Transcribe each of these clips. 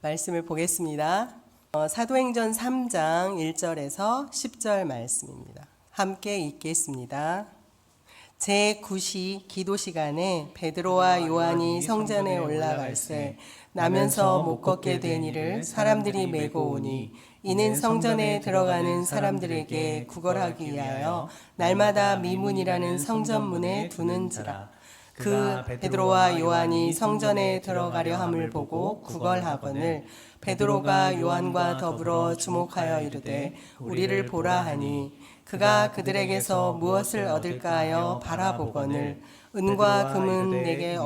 말씀을 보겠습니다. 사도행전 3장 1절에서 10절 말씀입니다. 함께 읽겠습니다. 제9시 기도 시간에 베드로와 요한이 성전에 올라갈새 나면서 못 걷게 된 이를 사람들이 메고 오니 이는 성전에 들어가는 사람들에게 구걸하기 위하여 날마다 미문이라는 성전문에 두는지라. 그 베드로와 요한이 성전에 들어가려 함을 보고 구걸하거늘 베드로가 요한과 더불어 주목하여 이르되 우리를 보라 하니 그가 그들에게서 무엇을 얻을까 하여 바라보거늘 은과 금은 내게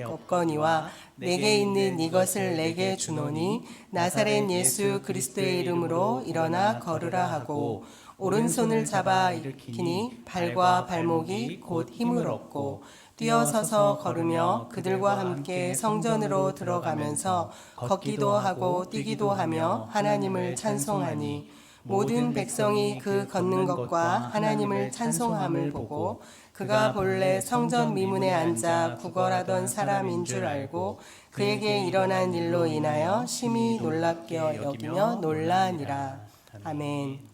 없거니와 내게 있는 이것을 내게 주노니 나사렛 예수 그리스도의 이름으로 일어나 걸으라 하고 오른손을 잡아 일으키니 발과 발목이 곧 힘을 얻고 뛰어서서 걸으며 그들과 함께 성전으로 들어가면서 걷기도 하고 뛰기도 하며 하나님을 찬송하니 모든 백성이 그 걷는 것과 하나님을 찬송함을 보고 그가 본래 성전 미문에 앉아 구걸하던 사람인 줄 알고 그에게 일어난 일로 인하여 심히 놀랍게 여기며 놀라니라. 아멘.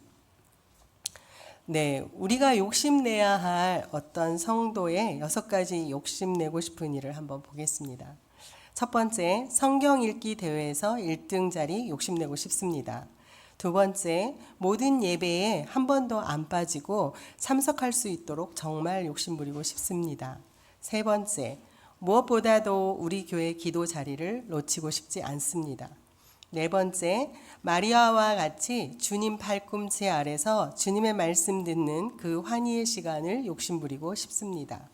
네, 우리가 욕심내야 할 어떤 성도의 6가지 욕심내고 싶은 일을 한번 보겠습니다. 첫 번째, 성경 읽기 대회에서 1등 자리 욕심내고 싶습니다. 두 번째, 모든 예배에 한 번도 안 빠지고 참석할 수 있도록 정말 욕심부리고 싶습니다. 세 번째, 무엇보다도 우리 교회 기도 자리를 놓치고 싶지 않습니다. 네 번째, 마리아와 같이 주님 팔꿈치 아래서 주님의 말씀 듣는 그 환희의 시간을 욕심부리고 싶습니다.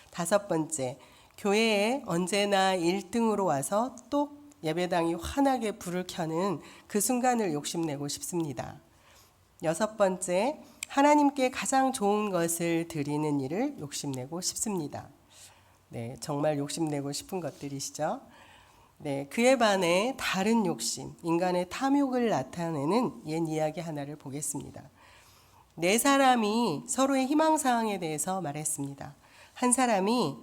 다섯 번째, 교회에 언제나 1등으로 와서 또 예배당이 환하게 불을 켜는 그 순간을 욕심내고 싶습니다. 여섯 번째, 하나님께 가장 좋은 것을 드리는 일을 욕심내고 싶습니다. 네, 정말 욕심내고 싶은 것들이시죠. 네, 그에 반해 다른 욕심, 인간의 탐욕을 나타내는 옛 이야기 하나를 보겠습니다. 네 사람이 서로의 희망사항에 대해서 말했습니다. 한 사람이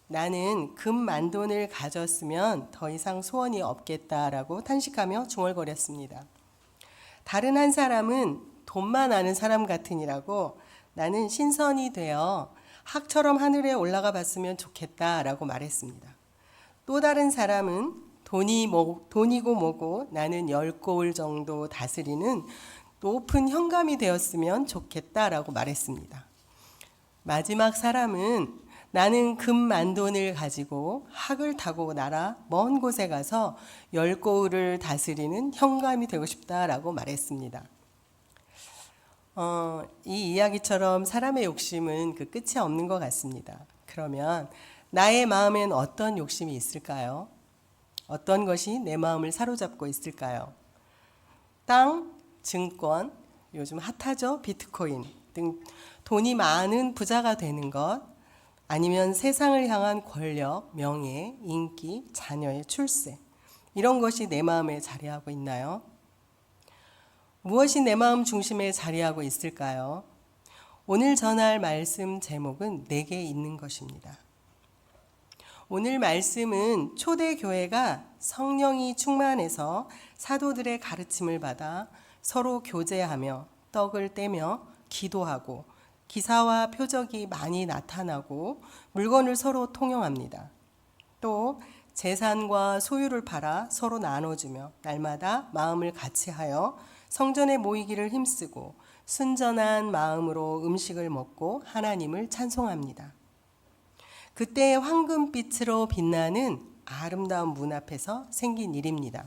나는 금 만돈을 가졌으면 더 이상 소원이 없겠다라고 탄식하며 중얼거렸습니다. 다른 한 사람은 돈만 아는 사람 같으니라고 나는 신선이 되어 학처럼 하늘에 올라가 봤으면 좋겠다라고 말했습니다. 또 다른 사람은 돈이고 뭐고 나는 10고을 정도 다스리는 높은 현감이 되었으면 좋겠다라고 말했습니다. 마지막 사람은 나는 금 만돈을 가지고 학을 타고 나라 먼 곳에 가서 10고을을 다스리는 현감이 되고 싶다라고 말했습니다. 이 이야기처럼 사람의 욕심은 그 끝이 없는 것 같습니다. 그러면 나의 마음엔 어떤 욕심이 있을까요? 어떤 것이 내 마음을 사로잡고 있을까요? 땅, 증권, 요즘 핫하죠? 비트코인 등 돈이 많은 부자가 되는 것, 아니면 세상을 향한 권력, 명예, 인기, 자녀의 출세, 이런 것이 내 마음에 자리하고 있나요? 무엇이 내 마음 중심에 자리하고 있을까요? 오늘 전할 말씀 제목은 내게 있는 것입니다. 오늘 말씀은 초대교회가 성령이 충만해서 사도들의 가르침을 받아 서로 교제하며 떡을 떼며 기도하고 기사와 표적이 많이 나타나고 물건을 서로 통용합니다. 또 재산과 소유를 팔아 서로 나눠주며 날마다 마음을 같이하여 성전에 모이기를 힘쓰고 순전한 마음으로 음식을 먹고 하나님을 찬송합니다. 그때의 황금빛으로 빛나는 아름다운 문 앞에서 생긴 일입니다.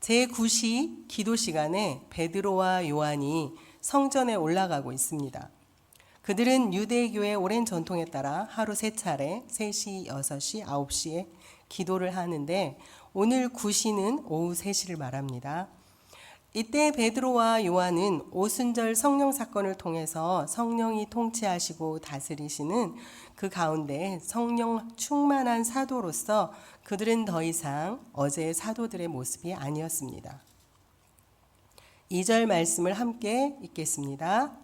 제9시 기도 시간에 베드로와 요한이 성전에 올라가고 있습니다. 그들은 유대교의 오랜 전통에 따라 하루 3차례 3시, 6시, 9시에 기도를 하는데 오늘 9시는 오후 3시를 말합니다. 이때 베드로와 요한은 오순절 성령 사건을 통해서 성령이 통치하시고 다스리시는 그 가운데 성령 충만한 사도로서 그들은 더 이상 어제의 사도들의 모습이 아니었습니다. 2절 말씀을 함께 읽겠습니다.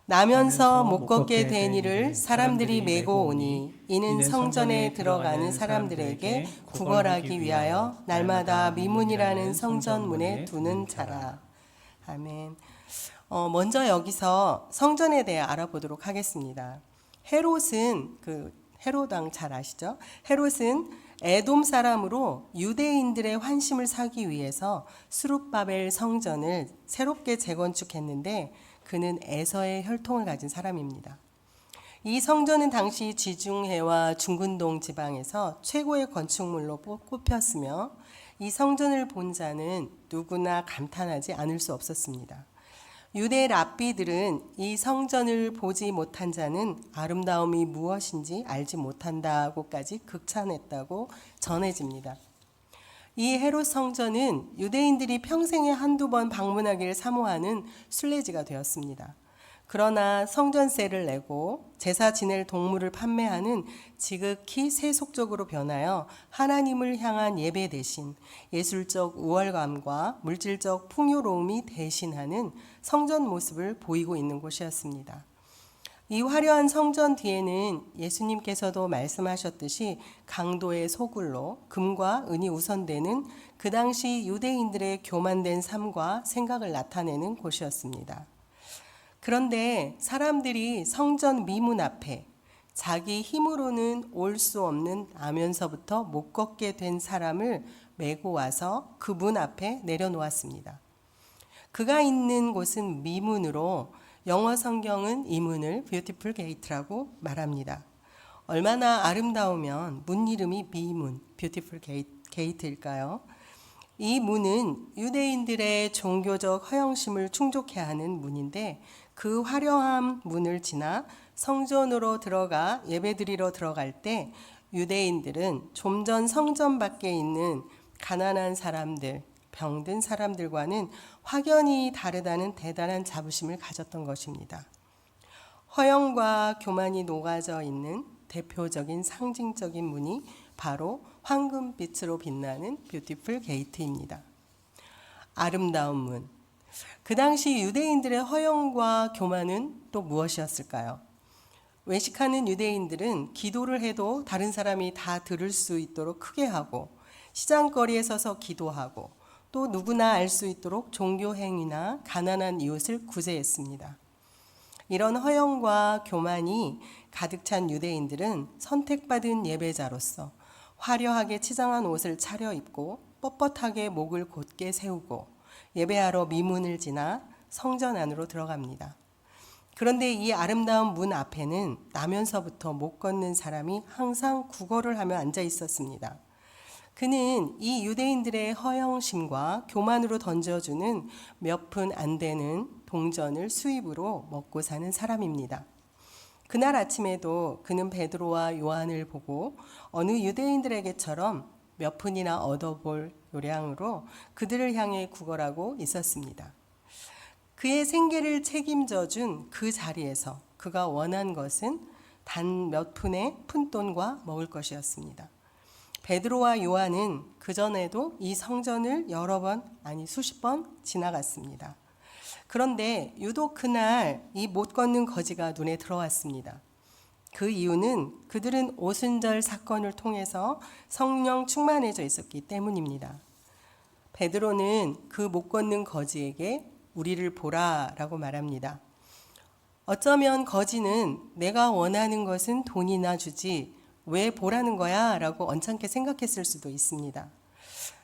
나면서 못 걷게 된 이를 사람들이 메고 오니 이는 성전에 들어가는 사람들에게 구걸하기 위하여 날마다 미문이라는 성전문에 두는 자라. 아멘. 먼저 여기서 성전에 대해 알아보도록 하겠습니다. 헤롯은 헤롯 왕 잘 아시죠? 헤롯은 에돔 사람으로 유대인들의 환심을 사기 위해서 스룹바벨 성전을 새롭게 재건축했는데 그는 에서의 혈통을 가진 사람입니다. 이 성전은 당시 지중해와 중근동 지방에서 최고의 건축물로 꼽혔으며 이 성전을 본 자는 누구나 감탄하지 않을 수 없었습니다. 유대 랍비들은 이 성전을 보지 못한 자는 아름다움이 무엇인지 알지 못한다고까지 극찬했다고 전해집니다. 이 헤롯 성전은 유대인들이 평생에 한두 번 방문하기를 사모하는 순례지가 되었습니다. 그러나 성전세를 내고 제사 지낼 동물을 판매하는 지극히 세속적으로 변하여 하나님을 향한 예배 대신 예술적 우월감과 물질적 풍요로움이 대신하는 성전 모습을 보이고 있는 곳이었습니다. 이 화려한 성전 뒤에는 예수님께서도 말씀하셨듯이 강도의 소굴로 금과 은이 우선되는 그 당시 유대인들의 교만된 삶과 생각을 나타내는 곳이었습니다. 그런데 사람들이 성전 미문 앞에 자기 힘으로는 올 수 없는 나면서부터 못 걷게 된 사람을 메고 와서 그 문 앞에 내려놓았습니다. 그가 있는 곳은 미문으로 영어 성경은 이 문을 뷰티풀 게이트라고 말합니다. 얼마나 아름다우면 문 이름이 미문, 뷰티풀 게이트일까요? 이 문은 유대인들의 종교적 허영심을 충족해 하는 문인데 그 화려한 문을 지나 성전으로 들어가 예배드리러 들어갈 때 유대인들은 좀 전 성전 밖에 있는 가난한 사람들, 병든 사람들과는 확연히 다르다는 대단한 자부심을 가졌던 것입니다. 허영과 교만이 녹아져 있는 대표적인 상징적인 문이 바로 황금빛으로 빛나는 뷰티풀 게이트입니다. 아름다운 문. 그 당시 유대인들의 허영과 교만은 또 무엇이었을까요? 외식하는 유대인들은 기도를 해도 다른 사람이 다 들을 수 있도록 크게 하고 시장거리에 서서 기도하고 또 누구나 알 수 있도록 종교 행위나 가난한 이웃을 구제했습니다. 이런 허영과 교만이 가득 찬 유대인들은 선택받은 예배자로서 화려하게 치장한 옷을 차려입고 뻣뻣하게 목을 곧게 세우고 예배하러 미문을 지나 성전 안으로 들어갑니다. 그런데 이 아름다운 문 앞에는 나면서부터 못 걷는 사람이 항상 구걸을 하며 앉아 있었습니다. 그는 이 유대인들의 허영심과 교만으로 던져주는 몇 푼 안 되는 동전을 수입으로 먹고 사는 사람입니다. 그날 아침에도 그는 베드로와 요한을 보고 어느 유대인들에게처럼 몇 푼이나 얻어볼 요량으로 그들을 향해 구걸하고 있었습니다. 그의 생계를 책임져 준 그 자리에서 그가 원한 것은 단 몇 푼의 푼돈과 먹을 것이었습니다. 베드로와 요한은 그전에도 이 성전을 여러 번, 아니 수십 번 지나갔습니다. 그런데 유독 그날 이 못 걷는 거지가 눈에 들어왔습니다. 그 이유는 그들은 오순절 사건을 통해서 성령 충만해져 있었기 때문입니다. 베드로는 그 못 걷는 거지에게 우리를 보라라고 말합니다. 어쩌면 거지는 내가 원하는 것은 돈이나 주지 왜 보라는 거야? 라고 언짢게 생각했을 수도 있습니다.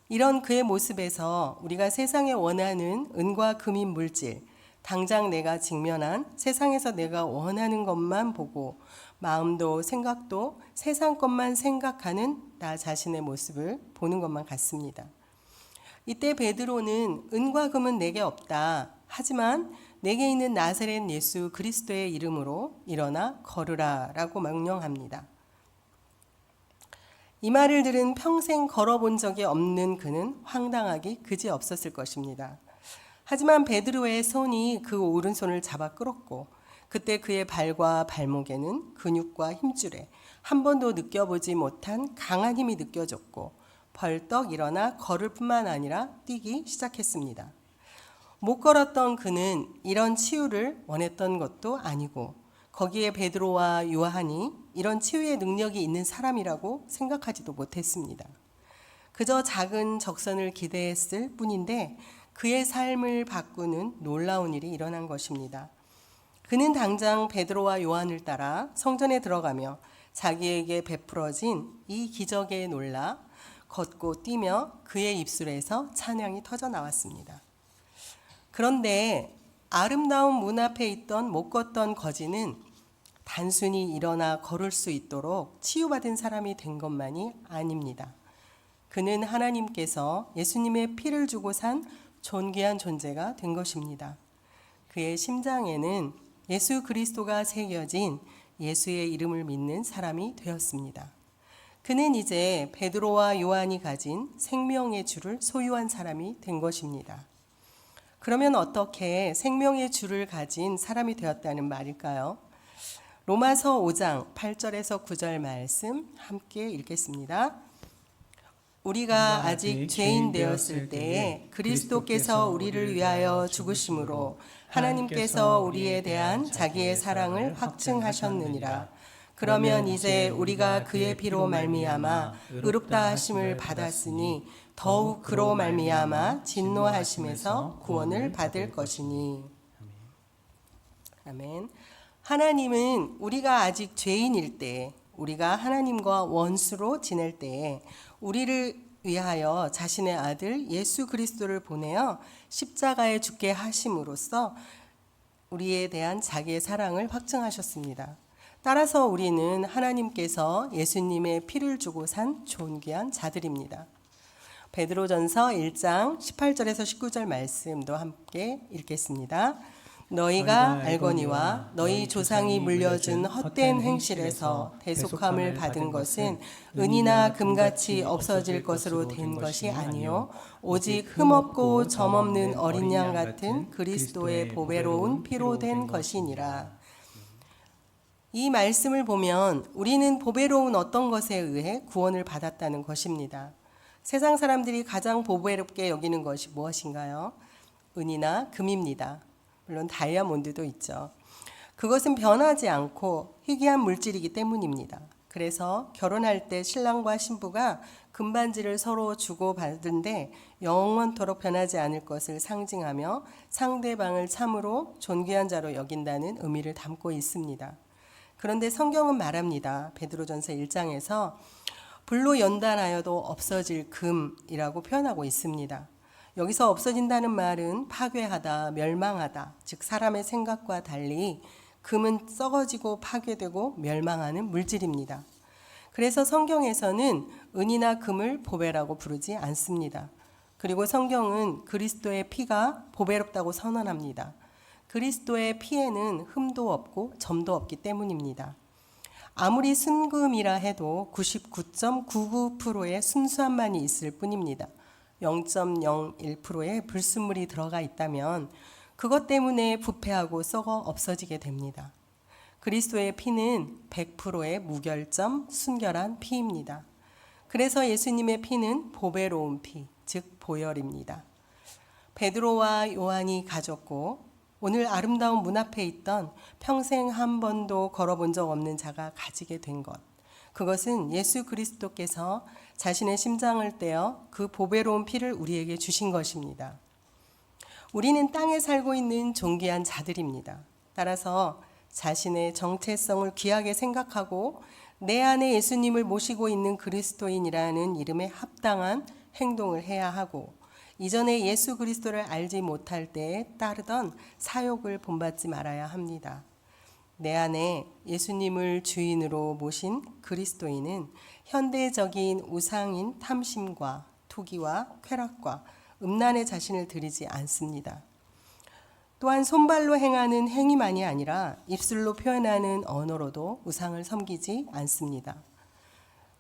이런 그의 모습에서 우리가 세상에 원하는 은과 금인 물질, 당장 내가 직면한 세상에서 내가 원하는 것만 보고 마음도 생각도 세상 것만 생각하는 나 자신의 모습을 보는 것만 같습니다. 이때 베드로는 은과 금은 내게 없다. 하지만 내게 있는 나사렛 예수 그리스도의 이름으로 일어나 걸으라 라고 명령합니다. 이 말을 들은 평생 걸어본 적이 없는 그는 황당하기 그지없었을 것입니다. 하지만 베드로의 손이 그 오른손을 잡아 끌었고 그때 그의 발과 발목에는 근육과 힘줄에 한 번도 느껴보지 못한 강한 힘이 느껴졌고 벌떡 일어나 걸을 뿐만 아니라 뛰기 시작했습니다. 못 걸었던 그는 이런 치유를 원했던 것도 아니고 거기에 베드로와 요한이 이런 치유의 능력이 있는 사람이라고 생각하지도 못했습니다. 그저 작은 적선을 기대했을 뿐인데 그의 삶을 바꾸는 놀라운 일이 일어난 것입니다. 그는 당장 베드로와 요한을 따라 성전에 들어가며 자기에게 베풀어진 이 기적에 놀라 걷고 뛰며 그의 입술에서 찬양이 터져 나왔습니다. 그런데 아름다운 문 앞에 있던 못 걷던 거지는 단순히 일어나 걸을 수 있도록 치유받은 사람이 된 것만이 아닙니다. 그는 하나님께서 예수님의 피를 주고 산 존귀한 존재가 된 것입니다. 그의 심장에는 예수 그리스도가 새겨진 예수의 이름을 믿는 사람이 되었습니다. 그는 이제 베드로와 요한이 가진 생명의 주를 소유한 사람이 된 것입니다. 그러면 어떻게 생명의 주를 가진 사람이 되었다는 말일까요? 로마서 5장 8절에서 9절 말씀 함께 읽겠습니다. 우리가 아직 죄인 되었을 때에 그리스도께서 우리를 위하여 죽으심으로 하나님께서 우리에 대한 자기의 사랑을 확증하셨느니라. 그러면 이제 우리가 그의 피로 말미암아 의롭다 하심을 받았으니 더욱 그로 말미암아 진노하심에서 구원을 받을 것이니. 아멘. 하나님은 우리가 아직 죄인일 때, 우리가 하나님과 원수로 지낼 때에 우리를 위하여 자신의 아들 예수 그리스도를 보내어 십자가에 죽게 하심으로써 우리에 대한 자기의 사랑을 확증하셨습니다. 따라서 우리는 하나님께서 예수님의 피를 주고 산 존귀한 자들입니다. 베드로전서 1장 18절에서 19절 말씀도 함께 읽겠습니다. 너희가 알거니와 너희 조상이 물려준 헛된 행실에서 대속함을 받은 것은 은이나 금같이 없어질 것으로 된 것이 아니요 오직 흠없고 점없는 어린 양 같은 그리스도의 보배로운 피로 된 것이니라. 이 말씀을 보면 우리는 보배로운 어떤 것에 의해 구원을 받았다는 것입니다. 세상 사람들이 가장 보배롭게 여기는 것이 무엇인가요? 은이나 금입니다. 물론 다이아몬드도 있죠. 그것은 변하지 않고 희귀한 물질이기 때문입니다. 그래서 결혼할 때 신랑과 신부가 금반지를 서로 주고받은데 영원토록 변하지 않을 것을 상징하며 상대방을 참으로 존귀한 자로 여긴다는 의미를 담고 있습니다. 그런데 성경은 말합니다. 베드로전서 1장에서 불로 연단하여도 없어질 금이라고 표현하고 있습니다. 여기서 없어진다는 말은 파괴하다, 멸망하다, 즉 사람의 생각과 달리 금은 썩어지고 파괴되고 멸망하는 물질입니다. 그래서 성경에서는 은이나 금을 보배라고 부르지 않습니다. 그리고 성경은 그리스도의 피가 보배롭다고 선언합니다. 그리스도의 피에는 흠도 없고 점도 없기 때문입니다. 아무리 순금이라 해도 99.99%의 순수함만이 있을 뿐입니다. 0.01%의 불순물이 들어가 있다면 그것 때문에 부패하고 썩어 없어지게 됩니다. 그리스도의 피는 100%의 무결점, 순결한 피입니다. 그래서 예수님의 피는 보배로운 피, 즉 보혈입니다. 베드로와 요한이 가졌고 오늘 아름다운 문 앞에 있던 평생 한 번도 걸어본 적 없는 자가 가지게 된 것. 그것은 예수 그리스도께서 자신의 심장을 떼어 그 보배로운 피를 우리에게 주신 것입니다. 우리는 땅에 살고 있는 존귀한 자들입니다. 따라서 자신의 정체성을 귀하게 생각하고 내 안에 예수님을 모시고 있는 그리스도인이라는 이름에 합당한 행동을 해야 하고 이전에 예수 그리스도를 알지 못할 때에 따르던 사욕을 본받지 말아야 합니다. 내 안에 예수님을 주인으로 모신 그리스도인은 현대적인 우상인 탐심과 투기와 쾌락과 음란의 자신을 들이지 않습니다. 또한 손발로 행하는 행위만이 아니라 입술로 표현하는 언어로도 우상을 섬기지 않습니다.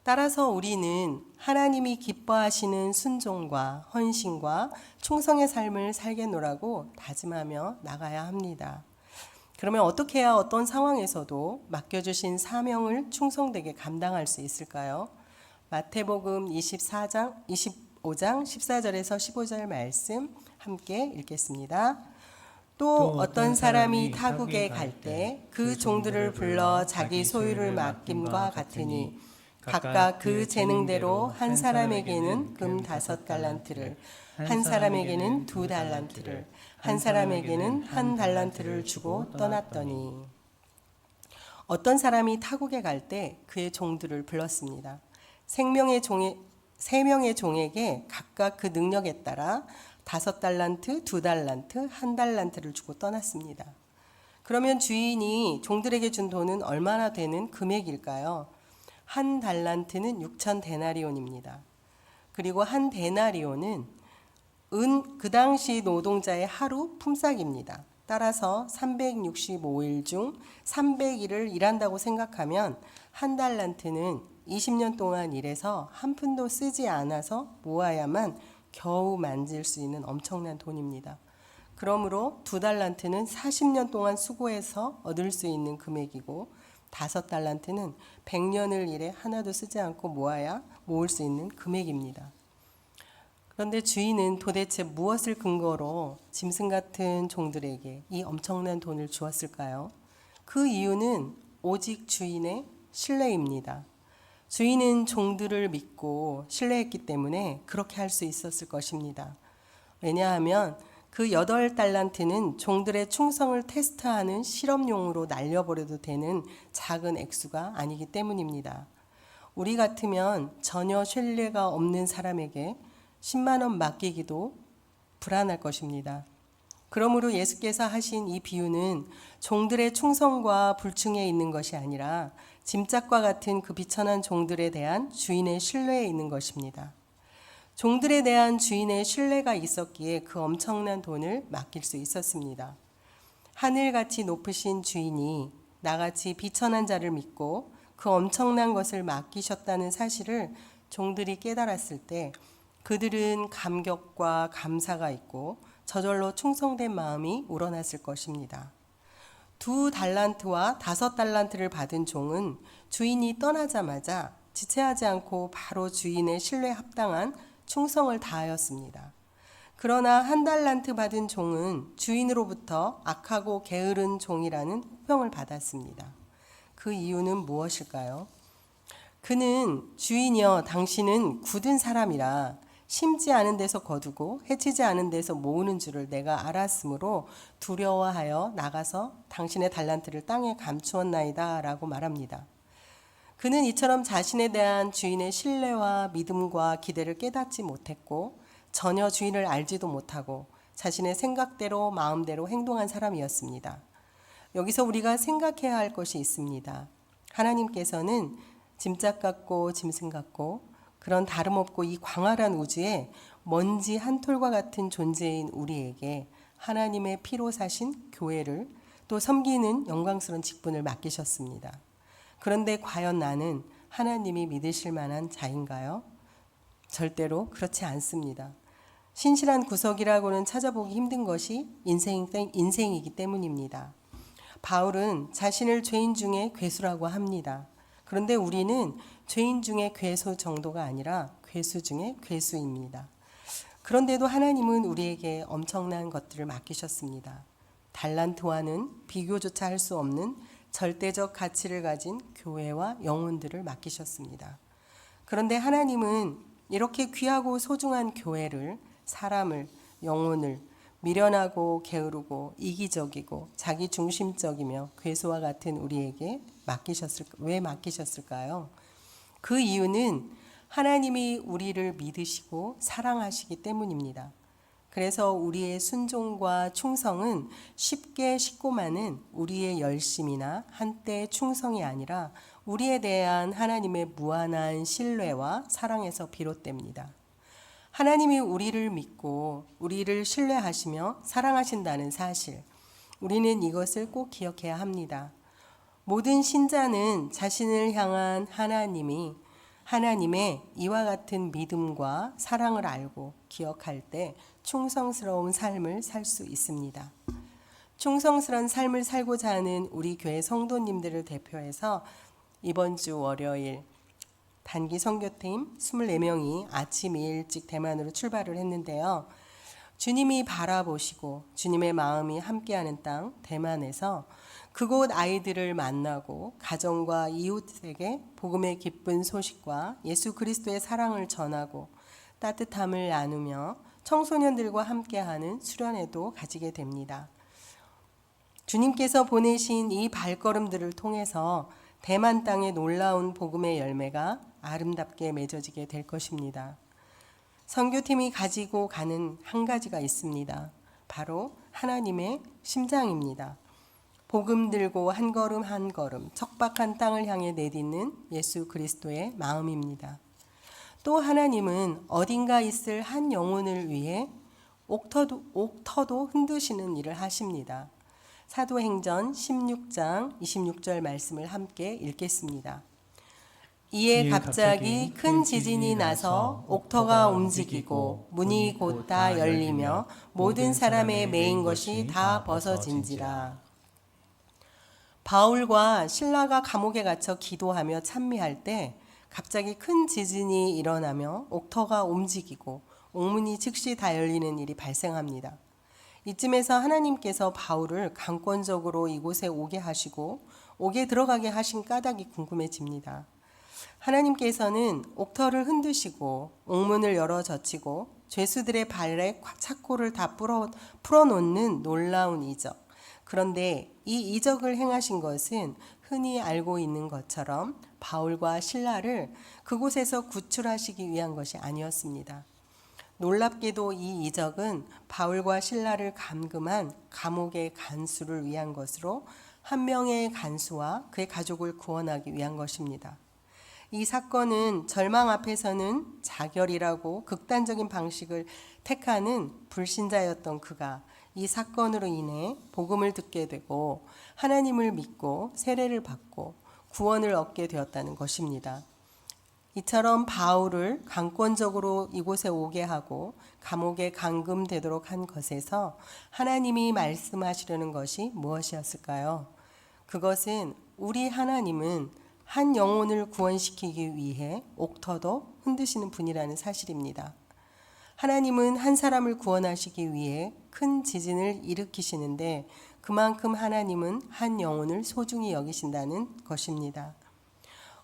따라서 우리는 하나님이 기뻐하시는 순종과 헌신과 충성의 삶을 살겠노라고 다짐하며 나가야 합니다. 그러면 어떻게 해야 어떤 상황에서도 맡겨주신 사명을 충성되게 감당할 수 있을까요? 마태복음 24장 25 5장 14절에서 15절 말씀 함께 읽겠습니다. 또 어떤 사람이 타국에 갈 때 그 종들을 불러 자기 소유를 맡김과 같으니 각각 그 재능대로 한 사람에게는 금 5달란트를, 한 사람에게는 2달란트를, 한 사람에게는 1달란트를 주고 떠났더니 어떤 사람이 타국에 갈 때 그의 종들을 불렀습니다. 세 명의 종에게 각각 그 능력에 따라 5달란트, 2달란트, 1달란트를 주고 떠났습니다. 그러면 주인이 종들에게 준 돈은 얼마나 되는 금액일까요? 1달란트는 6,000데나리온입니다. 그리고 1데나리온은 그 당시 노동자의 하루 품삯입니다. 따라서 365일 중 300일을 일한다고 생각하면 1달란트는 20년 동안 일해서 한 푼도 쓰지 않아서 모아야만 겨우 만질 수 있는 엄청난 돈입니다. 그러므로 2달란트는 40년 동안 수고해서 얻을 수 있는 금액이고 5달란트는 100년을 일해 하나도 쓰지 않고 모을 수 있는 금액입니다. 그런데 주인은 도대체 무엇을 근거로 짐승 같은 종들에게 이 엄청난 돈을 주었을까요? 그 이유는 오직 주인의 신뢰입니다. 주인은 종들을 믿고 신뢰했기 때문에 그렇게 할 수 있었을 것입니다. 왜냐하면 그 8달란트는 종들의 충성을 테스트하는 실험용으로 날려버려도 되는 작은 액수가 아니기 때문입니다. 우리 같으면 전혀 신뢰가 없는 사람에게 10만 원 맡기기도 불안할 것입니다. 그러므로 예수께서 하신 이 비유는 종들의 충성과 불충에 있는 것이 아니라 짐짝과 같은 그 비천한 종들에 대한 주인의 신뢰에 있는 것입니다. 종들에 대한 주인의 신뢰가 있었기에 그 엄청난 돈을 맡길 수 있었습니다. 하늘같이 높으신 주인이 나같이 비천한 자를 믿고 그 엄청난 것을 맡기셨다는 사실을 종들이 깨달았을 때 그들은 감격과 감사가 있고 저절로 충성된 마음이 우러났을 것입니다. 2달란트와 5달란트를 받은 종은 주인이 떠나자마자 지체하지 않고 바로 주인의 신뢰에 합당한 충성을 다하였습니다. 그러나 1달란트 받은 종은 주인으로부터 악하고 게으른 종이라는 호평을 받았습니다. 그 이유는 무엇일까요? 그는 주인이여 당신은 굳은 사람이라 심지 않은 데서 거두고 해치지 않은 데서 모으는 줄을 내가 알았으므로 두려워하여 나가서 당신의 달란트를 땅에 감추었나이다 라고 말합니다. 그는 이처럼 자신에 대한 주인의 신뢰와 믿음과 기대를 깨닫지 못했고 전혀 주인을 알지도 못하고 자신의 생각대로 마음대로 행동한 사람이었습니다. 여기서 우리가 생각해야 할 것이 있습니다. 하나님께서는 짐짝 같고 짐승 같고 그런 다름없고 이 광활한 우주에 먼지 한 톨과 같은 존재인 우리에게 하나님의 피로 사신 교회를 또 섬기는 영광스러운 직분을 맡기셨습니다. 그런데 과연 나는 하나님이 믿으실 만한 자인가요? 절대로 그렇지 않습니다. 신실한 구석이라고는 찾아보기 힘든 것이 인생이기 때문입니다. 바울은 자신을 죄인 중에 괴수라고 합니다. 그런데 우리는 죄인 중에 괴수 정도가 아니라 괴수 중에 괴수입니다. 그런데도 하나님은 우리에게 엄청난 것들을 맡기셨습니다. 달란트와는 비교조차 할 수 없는 절대적 가치를 가진 교회와 영혼들을 맡기셨습니다. 그런데 하나님은 이렇게 귀하고 소중한 교회를, 사람을, 영혼을 미련하고 게으르고 이기적이고 자기 중심적이며 괴수와 같은 우리에게 왜 맡기셨을까요? 그 이유는 하나님이 우리를 믿으시고 사랑하시기 때문입니다. 그래서 우리의 순종과 충성은 쉽고 많은 우리의 열심이나 한때의 충성이 아니라 우리에 대한 하나님의 무한한 신뢰와 사랑에서 비롯됩니다. 하나님이 우리를 믿고 우리를 신뢰하시며 사랑하신다는 사실, 우리는 이것을 꼭 기억해야 합니다. 모든 신자는 자신을 향한 하나님의 이와 같은 믿음과 사랑을 알고 기억할 때 충성스러운 삶을 살 수 있습니다. 충성스러운 삶을 살고자 하는 우리 교회 성도님들을 대표해서 이번 주 월요일 단기 선교팀 24명이 아침 일찍 대만으로 출발을 했는데요. 주님이 바라보시고 주님의 마음이 함께하는 땅 대만에서 그곳 아이들을 만나고 가정과 이웃에게 복음의 기쁜 소식과 예수 그리스도의 사랑을 전하고 따뜻함을 나누며 청소년들과 함께하는 수련회도 가지게 됩니다. 주님께서 보내신 이 발걸음들을 통해서 대만 땅의 놀라운 복음의 열매가 아름답게 맺어지게 될 것입니다. 선교팀이 가지고 가는 한 가지가 있습니다. 바로 하나님의 심장입니다. 복음 들고 한 걸음 한 걸음 척박한 땅을 향해 내딛는 예수 그리스도의 마음입니다. 또 하나님은 어딘가 있을 한 영혼을 위해 옥터도 흔드시는 일을 하십니다. 사도행전 16장 26절 말씀을 함께 읽겠습니다. 이에 갑자기 큰 지진이 나서 옥터가 움직이고 문이 곧 다 열리며 모든 사람의 매인 것이 다 벗어진지라. 바울과 실라가 감옥에 갇혀 기도하며 찬미할 때 갑자기 큰 지진이 일어나며 옥터가 움직이고 옥문이 즉시 다 열리는 일이 발생합니다. 이쯤에서 하나님께서 바울을 강권적으로 이곳에 오게 하시고 옥에 들어가게 하신 까닭이 궁금해집니다. 하나님께서는 옥터를 흔드시고 옥문을 열어 젖히고 죄수들의 발에 착고를 다 풀어놓는 놀라운 이적. 그런데 이 이적을 행하신 것은 흔히 알고 있는 것처럼 바울과 실라를 그곳에서 구출하시기 위한 것이 아니었습니다. 놀랍게도 이 이적은 바울과 실라를 감금한 감옥의 간수를 위한 것으로 한 명의 간수와 그의 가족을 구원하기 위한 것입니다. 이 사건은 절망 앞에서는 자결이라고 극단적인 방식을 택하는 불신자였던 그가 이 사건으로 인해 복음을 듣게 되고 하나님을 믿고 세례를 받고 구원을 얻게 되었다는 것입니다. 이처럼 바울을 강권적으로 이곳에 오게 하고 감옥에 감금되도록 한 것에서 하나님이 말씀하시려는 것이 무엇이었을까요? 그것은 우리 하나님은 한 영혼을 구원시키기 위해 옥터도 흔드시는 분이라는 사실입니다. 하나님은 한 사람을 구원하시기 위해 큰 지진을 일으키시는데 그만큼 하나님은 한 영혼을 소중히 여기신다는 것입니다.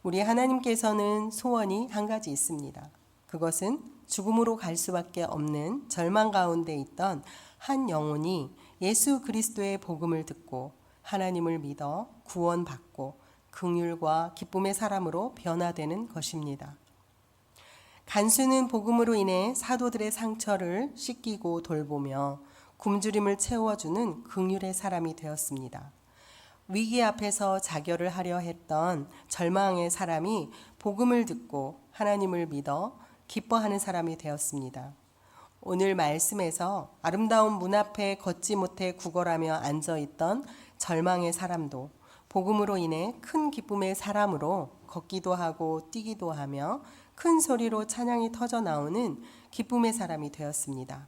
우리 하나님께서는 소원이 한 가지 있습니다. 그것은 죽음으로 갈 수밖에 없는 절망 가운데 있던 한 영혼이 예수 그리스도의 복음을 듣고 하나님을 믿어 구원받고 긍휼과 기쁨의 사람으로 변화되는 것입니다. 간수는 복음으로 인해 사도들의 상처를 씻기고 돌보며 굶주림을 채워주는 긍휼의 사람이 되었습니다. 위기 앞에서 자결을 하려 했던 절망의 사람이 복음을 듣고 하나님을 믿어 기뻐하는 사람이 되었습니다. 오늘 말씀에서 아름다운 문 앞에 걷지 못해 구걸하며 앉아있던 절망의 사람도 복음으로 인해 큰 기쁨의 사람으로 걷기도 하고 뛰기도 하며 큰 소리로 찬양이 터져 나오는 기쁨의 사람이 되었습니다.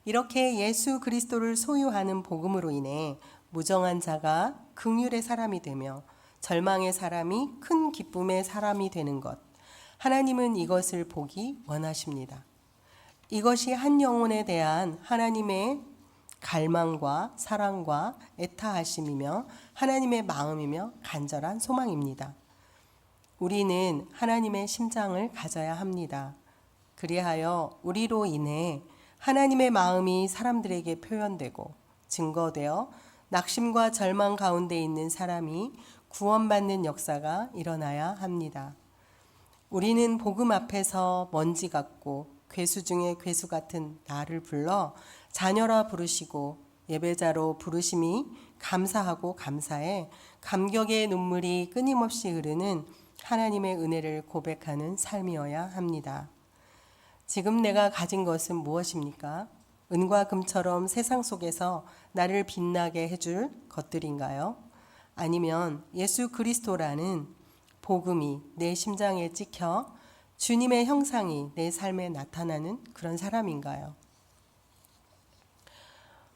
이렇게 예수 그리스도를 소유하는 복음으로 인해 무정한 자가 긍휼의 사람이 되며 절망의 사람이 큰 기쁨의 사람이 되는 것. 하나님은 이것을 보기 원하십니다. 이것이 한 영혼에 대한 하나님의 갈망과 사랑과 애타하심이며 하나님의 마음이며 간절한 소망입니다. 우리는 하나님의 심장을 가져야 합니다. 그리하여 우리로 인해 하나님의 마음이 사람들에게 표현되고 증거되어 낙심과 절망 가운데 있는 사람이 구원받는 역사가 일어나야 합니다. 우리는 복음 앞에서 먼지 같고 괴수 중에 괴수 같은 나를 불러 자녀라 부르시고 예배자로 부르심이 감사하고 감사해 감격의 눈물이 끊임없이 흐르는 하나님의 은혜를 고백하는 삶이어야 합니다. 지금 내가 가진 것은 무엇입니까? 은과 금처럼 세상 속에서 나를 빛나게 해줄 것들인가요? 아니면 예수 그리스도라는 복음이 내 심장에 찍혀 주님의 형상이 내 삶에 나타나는 그런 사람인가요?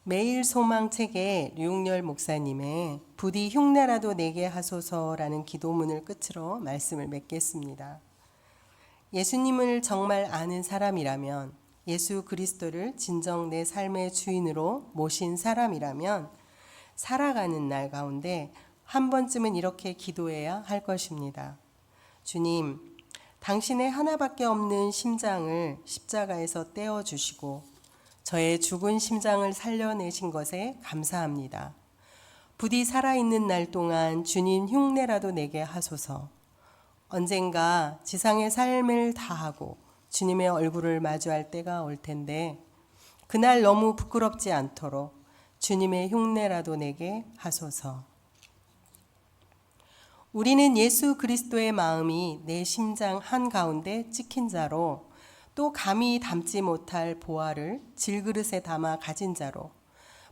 매일 소망 책에 류웅열 목사님의 부디 흉내라도 내게 하소서라는 기도문을 끝으로 말씀을 맺겠습니다. 예수님을 정말 아는 사람이라면, 예수 그리스도를 진정 내 삶의 주인으로 모신 사람이라면 살아가는 날 가운데 한 번쯤은 이렇게 기도해야 할 것입니다. 주님, 당신의 하나밖에 없는 심장을 십자가에서 떼어주시고 저의 죽은 심장을 살려내신 것에 감사합니다. 부디 살아있는 날 동안 주님 흉내라도 내게 하소서. 언젠가 지상의 삶을 다하고 주님의 얼굴을 마주할 때가 올 텐데 그날 너무 부끄럽지 않도록 주님의 흉내라도 내게 하소서. 우리는 예수 그리스도의 마음이 내 심장 한가운데 찍힌 자로, 또 감히 담지 못할 보화를 질그릇에 담아 가진 자로,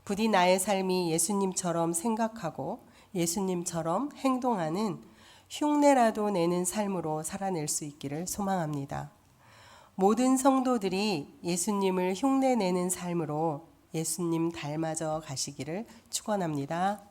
부디 나의 삶이 예수님처럼 생각하고 예수님처럼 행동하는 흉내라도 내는 삶으로 살아낼 수 있기를 소망합니다. 모든 성도들이 예수님을 흉내내는 삶으로 예수님 닮아져 가시기를 축원합니다.